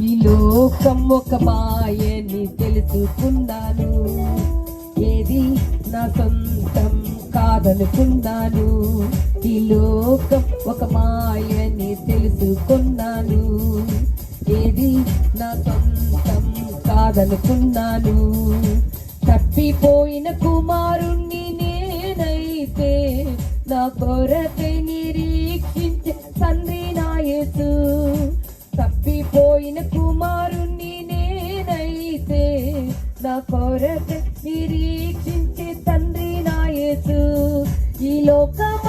ఈ లోకం ఒక మాయని తెలుసుకున్నాను, ఏది నా సొంతం కాదనుకున్నాను. ఈ లోకం ఒక మాయని తెలుసుకున్నాను, ఏది నా సొంతం కాదనుకున్నాను. తప్పిపోయిన కుమారుణ్ణి నేనైతే నా కొరకై నిరీక్షించే తండ్రి నా యేసు. తప్పిపోయిన కుమారుణ్ణి నేనైతే నా కొరకై నిరీక్షించే తండ్రి నా యేసు. ఈ లోకమ